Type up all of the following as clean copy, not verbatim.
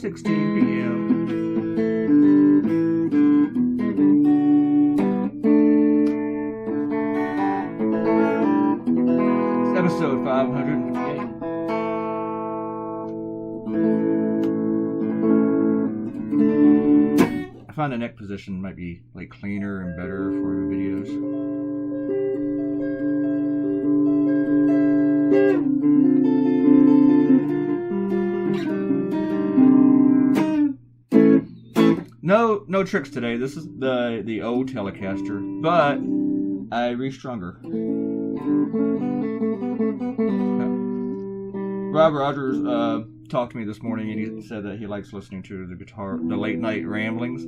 5:16 p.m. It's episode 558. I find the neck position might be like cleaner and better for videos. No tricks today. This is the old Telecaster, but I restrung her. Rob Rogers talked to me this morning, and he said that he likes listening to the late night ramblings.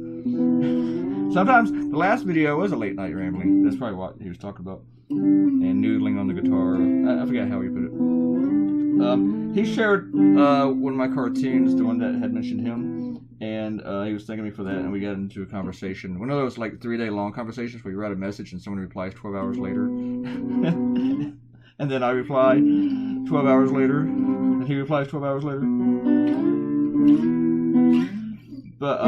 Sometimes the last video was a late night rambling. That's probably what he was talking about. And noodling on the guitar. I forget how he put it. He shared one of my cartoons, the one that had mentioned him. And he was thanking me for that, and we got into a conversation. One of those like 3-day long conversations where you write a message and someone replies 12 hours later. And then I reply 12 hours later, and he replies 12 hours later. But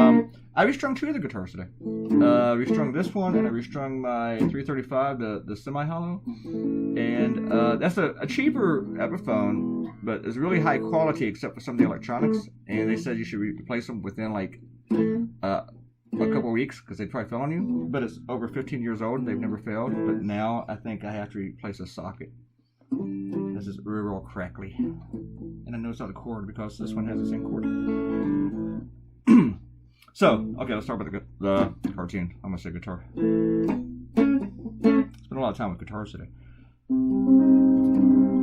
I restrung 2 of the guitars today. Restrung this one, and I restrung my 335, the semi-hollow. And that's a cheaper Epiphone, but it's really high quality except for some of the electronics. And they said you should replace them within like a couple of weeks because they probably fell on you. But it's over 15 years old. They've never failed. But now I think I have to replace a socket. This is real crackly. And I know it's not the cord because this one has the same cord. So, okay, let's talk about the cartoon. I'm going to say guitar. Spent a lot of time with guitars today.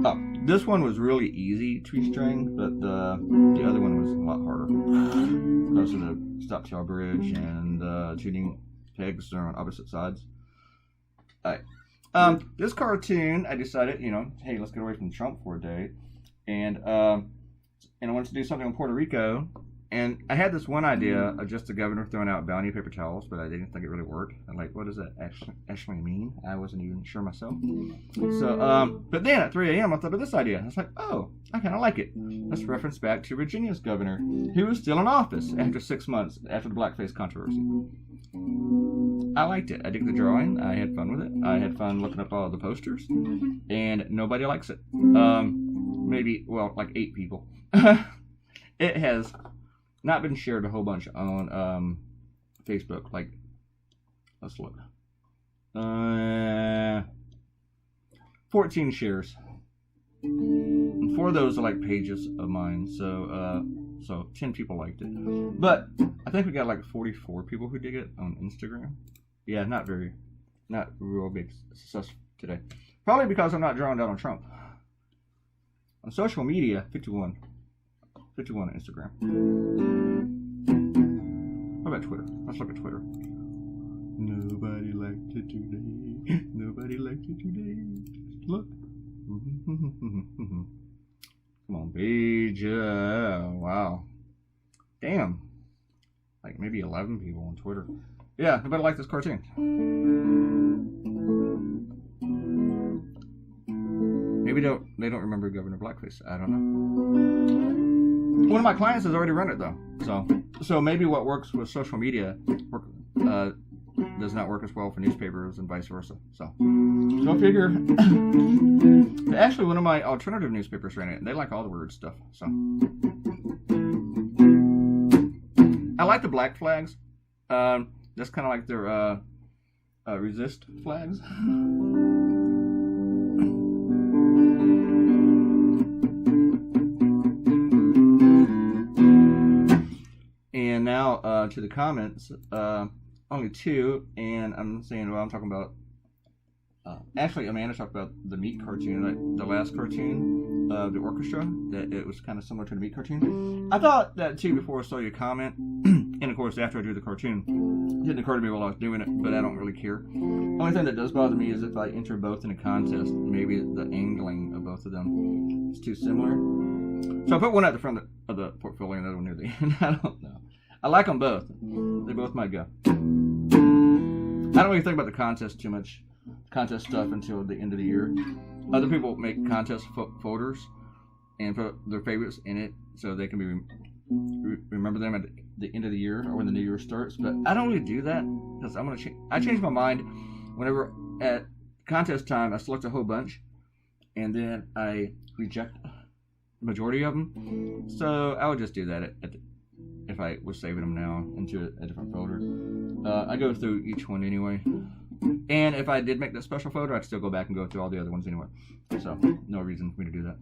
Oh, this one was really easy to restring, but the other one was a lot harder. Because of the stop tail bridge and the tuning pegs are on opposite sides. Alright. This cartoon, I decided, hey, let's get away from Trump for a day. And I wanted to do something in Puerto Rico. And I had this one idea of just the governor throwing out bounty paper towels, but I didn't think it really worked. I'm like, what does that actually mean? I wasn't even sure myself. So, but then at 3 a.m. I thought of this idea. I was like, oh, I kind of like it. Let's reference back to Virginia's governor, who was still in office after 6 months after the Blackface controversy. I liked it. I dig the drawing. I had fun with it. I had fun looking up all the posters, and nobody likes it. Maybe, well, like 8 people. It has not been shared a whole bunch on Facebook. Like, let's look. 14 shares. And 4 of those are like pages of mine. So 10 people liked it. But I think we got like 44 people who dig it on Instagram. Yeah, not real big success today. Probably because I'm not drawing down on Trump. On social media, 51 on Instagram. What about Twitter? Let's look at Twitter. Nobody liked it today. Nobody liked it today. Look. Come on, page. Wow. Damn. Like maybe 11 people on Twitter. Yeah, nobody liked this cartoon. Maybe they don't remember Governor Blackface. I don't know. One of my clients has already run it though, so maybe what works with social media does not work as well for newspapers and vice versa. So go figure. Actually, one of my alternative newspapers ran it, and they like all the weird stuff. So I like the black flags. That's kind of like their resist flags. And now to the comments, only 2, and I'm saying, well, I'm talking about, actually Amanda talked about the Meat cartoon, like the last cartoon of the orchestra, that it was kind of similar to the Meat cartoon. I thought that too before I saw your comment, and of course after I do the cartoon. It didn't occur to me while I was doing it, but I don't really care. The only thing that does bother me is if I enter both in a contest, maybe the angling of both of them is too similar. So I put one at the front of the portfolio and the other one near the end. I don't know. I like them both. They both might go. I don't really think about the contest too much, contest stuff, until the end of the year. Other people make contest folders and put their favorites in it so they can be remember them at the end of the year or when the new year starts. But I don't really do that because I'm gonna change. I change my mind whenever at contest time. I select a whole bunch, and then I reject the majority of them. So I would just do that if I was saving them now into a different folder. I go through each one anyway. And if I did make that special folder, I'd still go back and go through all the other ones anyway. So, no reason for me to do that.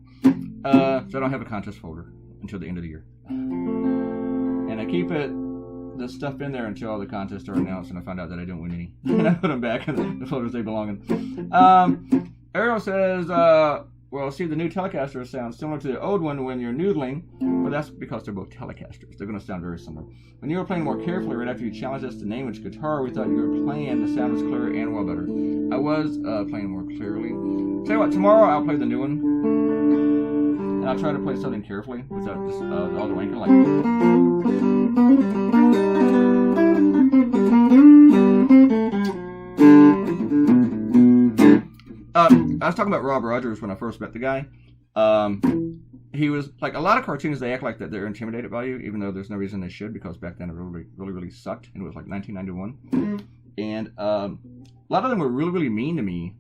So I don't have a contest folder until the end of the year. And I keep the stuff in there until all the contests are announced and I find out that I didn't win any. And I put them back in the folders they belong in. Ariel says, well, see, the new Telecaster sounds similar to the old one when you're noodling. Well, that's because they're both Telecasters. They're going to sound very similar. When you were playing more carefully right after you challenged us to name which guitar, we thought you were playing the sound was clearer and well better. I was playing more clearly. Tell you what, tomorrow I'll play the new one. And I'll try to play something carefully without just all the wanking I was talking about Rob Rogers when I first met the guy. He was like a lot of cartoons. They act like that they're intimidated by you, even though there's no reason they should, because back then it really sucked, and it was like 1991. And a lot of them were really mean to me.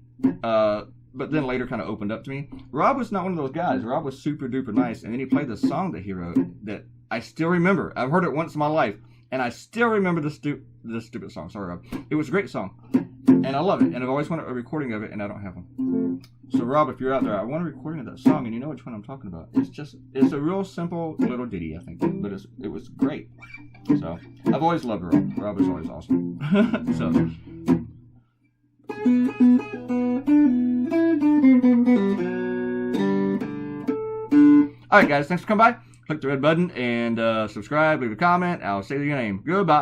But then later kind of opened up to me. Rob was not one of those guys. Rob was super duper nice, and then he played the song that he wrote that I still remember. I've heard it once in my life, and I still remember the stupid song. Sorry, Rob. It was a great song. And I love it, and I've always wanted a recording of it, and I don't have one. So, Rob, if you're out there, I want a recording of that song, and you know which one I'm talking about. It's a real simple little ditty, I think, but it was great. So, I've always loved Rob. Rob is always awesome. So. Alright, guys, thanks for coming by. Click the red button and subscribe, leave a comment. I'll say your name. Goodbye.